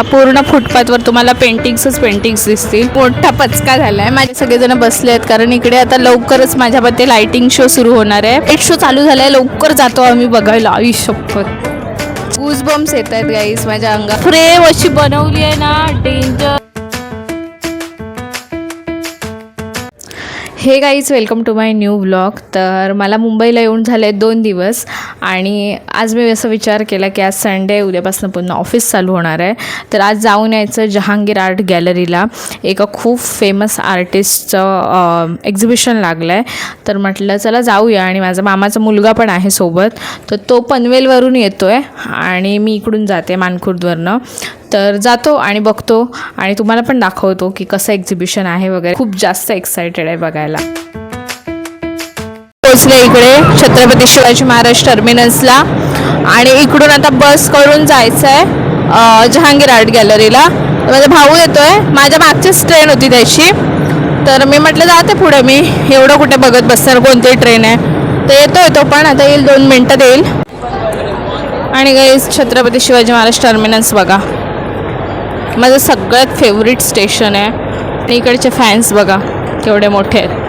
पूर्ण फुटपाथवर तुम्हाला पेंटिंग्स दिसतील. मोठा पचका झालाय. माझे सगळेजण बसले आहेत कारण इकडे आता लवकरच माझ्या मते लाइटिंग शो सुरू होणार आहे. लाईट शो चालू झालाय. लवकर जातो आम्ही बघायला. आई शपथ, गूजबम्स येत आहेत गाईस माझ्या अंगात. फ्रेम अशी बनवली आहे ना, danger. Hey guys, welcome to my new vlog. तर मला मुंबईला येऊन झाले 2 दिवस आणि आज मी असं विचार केला की आज संडे, उद्यापासून पुन्हा ऑफिस चालू होणार आहे. तर आज जाऊन यायचं जहांगीर आर्ट गॅलरीला. एका खूप फेमस आर्टिस्टचं एक्झिबिशन लागलं आहे. तर म्हटलं चला जाऊया. आणि माझा मामाचा मुलगा पण आहे सोबत. तर तो पनवेलवरून येतो आहे आणि मी इकडून जाते मानखुर्दवरनं. तर जातो आणि बघतो आणि तुम्हाला पण दाखवतो की कसं एक्झिबिशन आहे वगैरे. खूप जास्त एक्सायटेड आहे बघायला. पोचले इकडे छत्रपती शिवाजी महाराज टर्मिनसला आणि इकडून आता बस करून जायचं आहे जहांगीर आर्ट गॅलरीला. माझा भाऊ येतोय. माझ्या मागचीच ट्रेन होती त्याची. तर मी म्हटलं जाते पुढे. मी एवढं कुठे बघत बसणार कोणती ट्रेन आहे. तर येतोय तो पण. आता येईल, 2 मिनटात येईल. आणि गाईस, छत्रपती शिवाजी महाराज टर्मिनस बघा, माझं सगळ्यात फेवरेट स्टेशन आहे. आणि इकडचे फॅन्स बघा केवढे मोठे आहेत.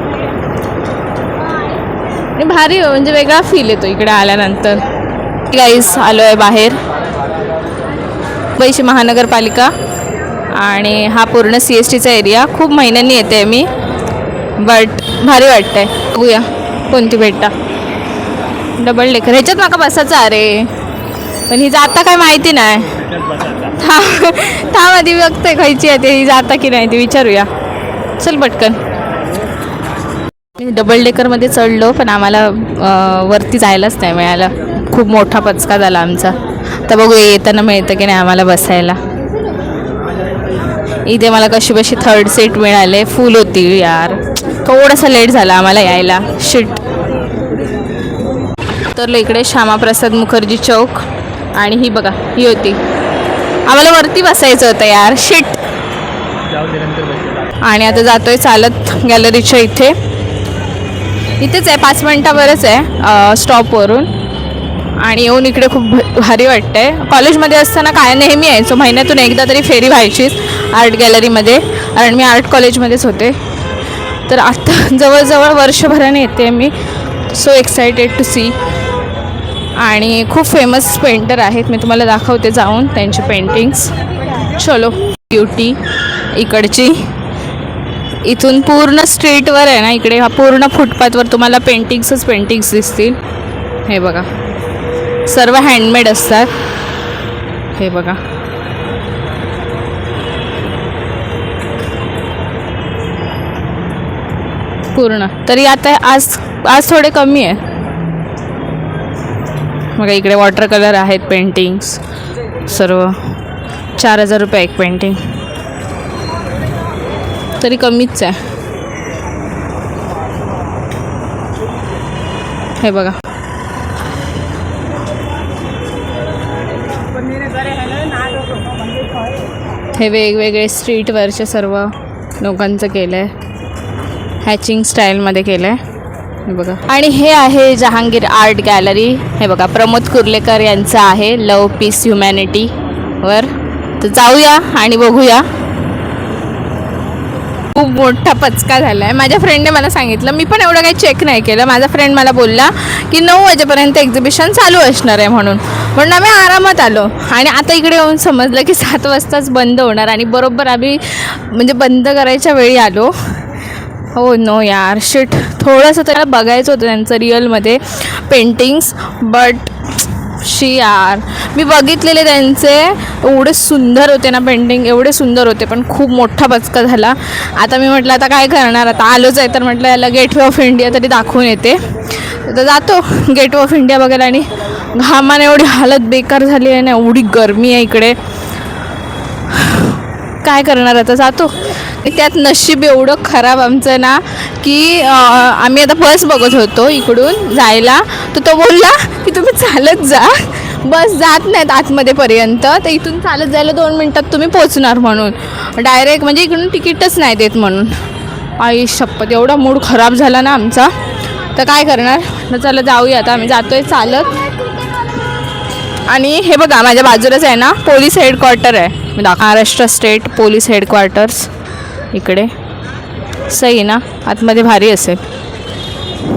आणि भारी, म्हणजे वेगळा फील येतो इकडे आल्यानंतर. गाईस, आलो आहे बाहेर. मुंबईची महानगरपालिका आणि हा पूर्ण CSTचा एरिया. खूप महिन्यांनी येते मी, बट भारी वाटतंय. बघूया कोणती भेटता. डबल डेकर ह्याच्यात माका बसायचं. अरे पण ही जाता काय माहिती नाही. थांब आधी बघते खायची आहे ते, ही जाता की नाही ते विचारूया. चल पटकन. डबल डेकरमध्ये चढलो पण आम्हाला वरती जायलाच नाही मिळालं. खूप मोठा पचका झाला आमचा. तर बघूया येताना मिळतं की नाही आम्हाला बसायला. इथे मला कशी 3rd सीट मिळाले. फुल होती यार. थोडासा लेट झाला आम्हाला यायला. शिट. तर इकडे श्यामाप्रसाद मुखर्जी चौक आणि ही बघा, ही होती. आम्हाला वरती बसायचं होतं यार. शिट. आणि आता जातोय चालत गॅलरीच्या इथेच आहे. 5 मिनटावरच आहे स्टॉपवरून. आणि येऊन इकडे खूप भारी वाटतंय. कॉलेजमध्ये असताना काय नेहमी यायचो. महिन्यातून एकदा तरी फेरी व्हायचीच आर्ट गॅलरीमध्ये, कारण मी आर्ट कॉलेजमध्येच होते. तर आता जवळजवळ वर्षभराने येते मी. So excited to see. आणि खूप फेमस पेंटर आहेत. मी तुम्हाला दाखवते जाऊन त्यांचे पेंटिंग्स. चलो. ब्युटी इकडची. इथून पूर्ण स्ट्रीटवर आहे ना, इकडे हा पूर्ण फुटपाथवर तुम्हाला पेंटिंग्स दिसतील. हे बघा, सर्व हँडमेड असतात. हे बघा, पूर्ण. तरी आता आज थोडे कमी आहे. बघा इकडे वॉटर कलर आहेत, पेंटिंग्स सर्व. 4000 रुपये एक पेंटिंग. तरी कमीच आहे. हे बघा, हे वेगवेगळे स्ट्रीटवरचे सर्व लोकांचं केलं आहे. हॅचिंग स्टाईलमध्ये केलं आहे. हे बघा. आणि हे आहे जहांगीर आर्ट गॅलरी. हे बघा, प्रमोद कुर्लेकर यांचं आहे. लव पीस ह्युमॅनिटी वर. तर जाऊया आणि बघूया. खूप मोठा पचका झाला आहे. माझ्या फ्रेंडने मला सांगितलं, मी पण एवढं काही चेक नाही केलं. माझा फ्रेंड मला बोलला की 9 वाजेपर्यंत एक्झिबिशन चालू असणार आहे म्हणून आम्ही आरामात आलो. आणि आता इकडे येऊन समजलं की 7 वाजताच बंद होणार. आणि बरोबर आम्ही म्हणजे बंद करायच्या वेळी आलो. हो नो यार, शिट. थोडंसं त्याला बघायचं होतं त्यांचं रिअलमध्ये पेंटिंग्स, बट यार मी बघितलेले त्यांचे एवढे सुंदर होते ना पेंटिंग, एवढे सुंदर होते. पण खूप मोठा पचका झाला. आता मी म्हटलं आता काय करणार, आता आलोच आहे तर म्हटलं याला गेटवे ऑफ इंडिया तरी दाखवून येते. तर जातो गेटवे ऑफ इंडिया बघायला. आणि घामाने एवढी हालत बेकार झाली आहे ना, एवढी गरमी आहे इकडे. काय करणार, आता जातो. त्यात नशीब एवढं खराब आमचं ना की आम्ही आता बस बघत होतो इकडून जायला. तर तो बोलला की तुम्ही चालत जा, बस जात नाहीत आतमध्येपर्यंत, तर इथून चालत जायला 2 मिनटात तुम्ही पोचणार म्हणून. डायरेक्ट म्हणजे इकडून तिकीटच नाही देत म्हणून. आई शपथ, एवढा मूड खराब झाला ना आमचा. तर काय करणार, तर चला जाऊया. आता आम्ही जातोय चालत. आणि हे बघा माझ्या बाजूलाच आहे ना पोलीस हेडक्वार्टर आहे, महाराष्ट्र स्टेट पोलीस हेडक्वार्टर्स इकडे. सही ना, आतमध्ये भारी असेल.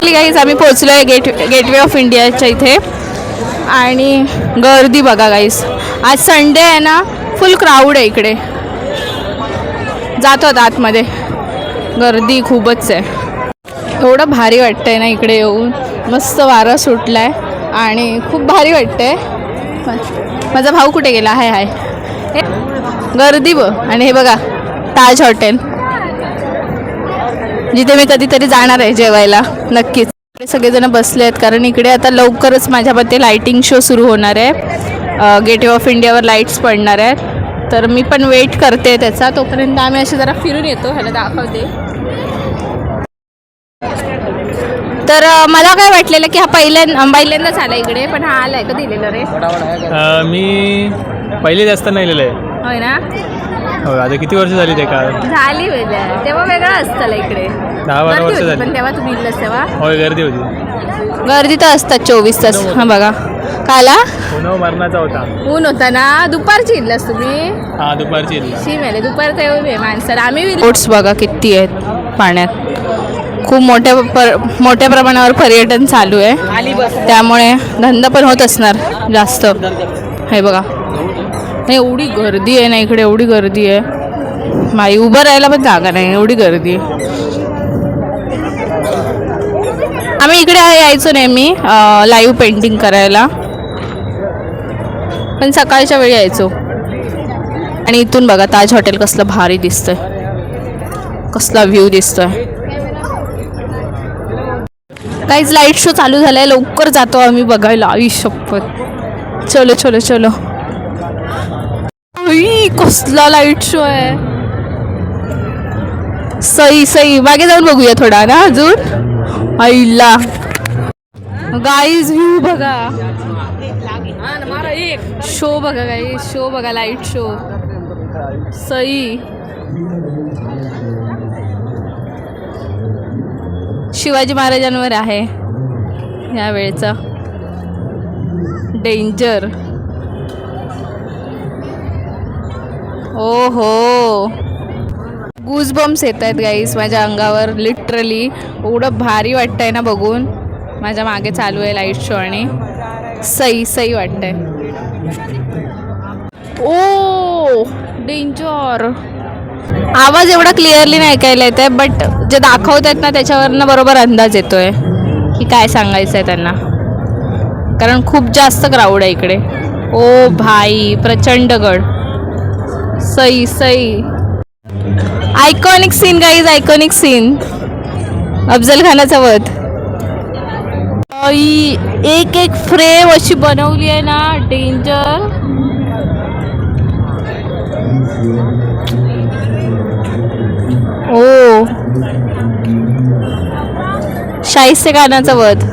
गाईज आम्ही पोचलो आहे गेटवे ऑफ इंडियाच्या इथे. आणि गर्दी बघा गाईज, आज संडे आहे ना, फुल क्राऊड आहे इकडे. जातो आता आतमध्ये, गर्दी खूपच आहे. एवढं भारी वाटतं आहे ना इकडे येऊन. मस्त वारा सुटला आहे आणि खूप भारी वाटतं आहे. माझा भाऊ कुठे गेला? हाय हाय. गर्दी आणि हे बघा ताज हॉटेल, जिथे मी कधीतरी जाणार आहे जेवायला नक्कीच. सगळेजण बसले आहेत कारण इकडे आता लवकरच माझ्या मते लाईटिंग शो सुरू होणार आहे. गेटवे ऑफ इंडियावर लाईट्स पडणार आहेत, तर मी पण वेट करते त्याचा. तोपर्यंत आम्ही असे जरा फिरून येतो, ह्याला दाखवते. तर मला काय वाटलेलं की हा पहिल्यांदाच आला इकडे, पण हा आलाय का दिलेलं रे? मी पहिले जास्त नाही लिहिलं आहे. होय ना? हो, आता किती वर्ष झाली ते का झाली वेगळं, तेव्हा वेगळं असतं इकडे. 10-12 वर्ष झाली. पण तेव्हा तुम्ही इथलंच तेव्हा होय, गर्दी होती. गर्दी तर असतात 24 तास. हा बघा काला पुन्हा मरणाचा होता, ऊन होता ना. दुपारची इथलंच तुम्ही? हा दुपारची शी मेले दुपारचं येऊ माणसाला. आम्ही बोट्स बघा किती आहेत पाण्यात. खूप मोठ्या प्रमाणावर पर्यटन चालू आहे, त्यामुळे धंदा पण होत असणार जास्त. हे बघा एवढी गर्दी आहे ना इकडे, एवढी गर्दी आहे माई, उभं राहायला पण जागा नाही, एवढी गर्दी आहे. आम्ही इकडे यायचो नेहमी लाईव्ह पेंटिंग करायला, पण सकाळच्या वेळी यायचो. आणि इथून बघा ताज हॉटेल कसलं भारी दिसतंय, कसला व्ह्यू दिसतोय. काहीच लाईट शो चालू झालाय, लवकर जातो आम्ही बघायला. आई शपथ, चलो चलो चलो. कसला लाईट शो आहे, सई सई. मागे जाऊन बघूया थोडा ना अजून. आईला गाईज व्ह्यू बघा, शो बघा गाईज, शो बघा, लाईट शो सई. शिवाजी महाराजांवर आहे या वेळेचा. डेंजर. ओ हो, गूजबम्स येत आहेत गाईस माझ्या अंगावर लिटरली. एवढं भारी वाटतंय ना बघून. माझ्या मागे चालू आहे लाईट शो आणि सई सई वाटतंय. ओ डेंजर. आवाज एवढा क्लिअरली नाही ऐकायला येत आहे, बट जे दाखवत आहेत ना त्याच्यावरनं बरोबर अंदाज येतोय की काय सांगायचं आहे त्यांना, कारण खूप जास्त क्राऊड आहे इकडे. ओ भाई, प्रचंडगड. सई सई. Iconic scene guys, iconic scene. Afzal खानाचा वध. एक एक फ्रेम अशी बनवली आहे ना, डेंजर. ओ शाहिस्ते खानाचा वध.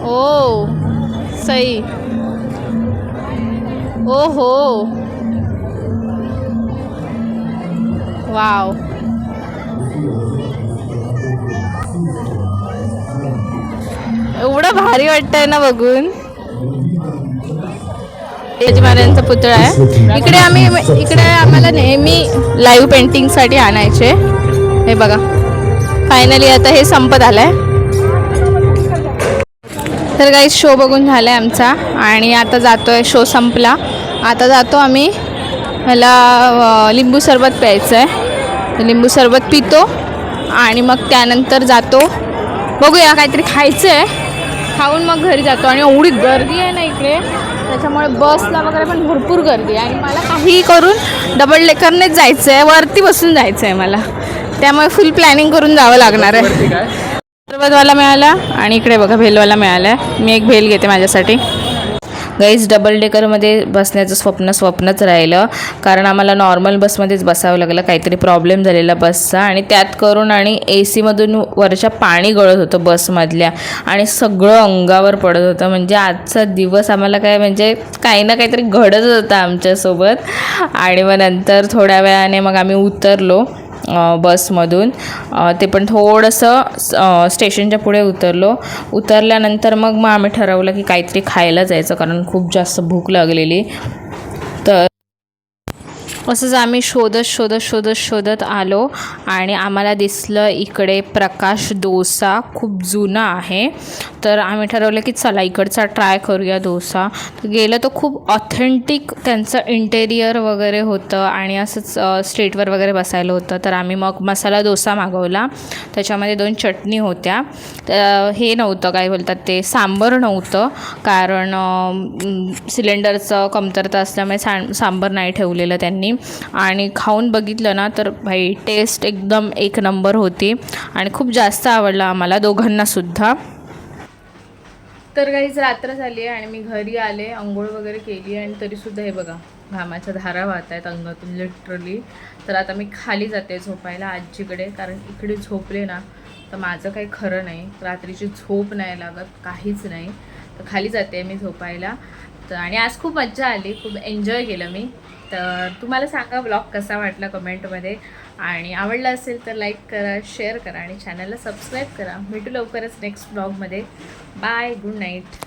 ओ सई. ओ हो, वाव. एवढं भारी वाटतंय ना बघून. शिवाजी महाराजांचा पुतळा आहे इकडे आम्हाला नेहमी लाईव्ह पेंटिंगसाठी आणायचे. हे बघा फायनली आता हे संपत आलंय. तर काही शो बघून झालाय आमचा आणि आता जातोय, शो संपला. आता जातो आम्ही, ह्याला लिंबू सरबत प्यायचं आहे. लिंबू सरबत पितो आणि मग त्यानंतर जातो, बघूया काहीतरी खायचं आहे, खाऊन मग घरी जातो. आणि एवढी गर्दी आहे ना इकडे, त्याच्यामुळे बसला वगैरे पण भरपूर गर्दी आहे. आणि मला काही करून डबल डेकरनेच जायचं आहे, वरती बसून जायचं आहे मला, त्यामुळे फुल प्लॅनिंग करून जावं लागणार आहे. सरबतवाला मिळाला आणि इकडे बघा भेलवाला मिळाला आहे. मी एक भेल घेते माझ्यासाठी. गाईज डबल डेकरमध्ये बसण्याचं स्वप्नच राहिलं, कारण आम्हाला नॉर्मल बसमध्येच बसावं लागलं. काहीतरी प्रॉब्लेम झालेला बसचा, आणि त्यात करून आणि AC मधून वरच्या पाणी गळत होतं बसमधल्या, आणि सगळं अंगावर पडत होतं. म्हणजे आजचा दिवस आम्हाला काय म्हणजे काही ना काहीतरी घडत होतं आमच्यासोबत. आणि मग नंतर थोड्या वेळाने मग आम्ही उतरलो बसमधून. ते पण थोडंसं स्टेशनच्या पुढे उतरल्यानंतर मग आम्ही ठरवलं की काहीतरी खायला जायचं, कारण खूप जास्त भूक लागलेली. तर असंच आम्ही शोधत आलो आणि आम्हाला दिसलं इकडे प्रकाश डोसा. खूप जुना आहे, तर आम्ही ठरवलं की चला इकडचा ट्राय करूया डोसा. तर गेलं तर खूप ऑथेंटिक त्यांचं इंटेरियर वगैरे होतं आणि असंच स्ट्रीटवर वगैरे बसायला होतं. तर आम्ही मग मसाला डोसा मागवला. त्याच्यामध्ये 2 चटणी होत्या. तर हे नव्हतं, काय बोलतात ते, सांबर नव्हतं, कारण सिलेंडरचं कमतरता असल्यामुळे सांबर नाही ठेवलेलं त्यांनी. आणि खाऊन बघितलं ना तर भाई टेस्ट एकदम एक नंबर होती आणि खूप जास्त आवडलं आम्हाला दोघांनासुद्धा. तर काहीच रात्र झाली आहे आणि मी घरी आले, अंघोळ वगैरे केली आणि तरीसुद्धा हे बघा घामाच्या धारा वाहत आहेत अंगातून लिटरली. तर आता मी खाली जाते झोपायला आजीकडे, कारण इकडे झोपले ना तर माझं काही खरं नाही, रात्रीची झोप नाही लागत, काहीच नाही. तर खाली जाते मी झोपायला. तर आणि आज खूप मज्जा आली, खूप एन्जॉय केलं मी. तर तुम्हाला सांगा ब्लॉग कसा वाटला कमेंटमध्ये, आणि आवडला असेल तर लाईक करा, शेअर करा आणि चॅनलला सबस्क्राईब करा. भेटू लवकरच नेक्स्ट ब्लॉगमध्ये. Bye, good night.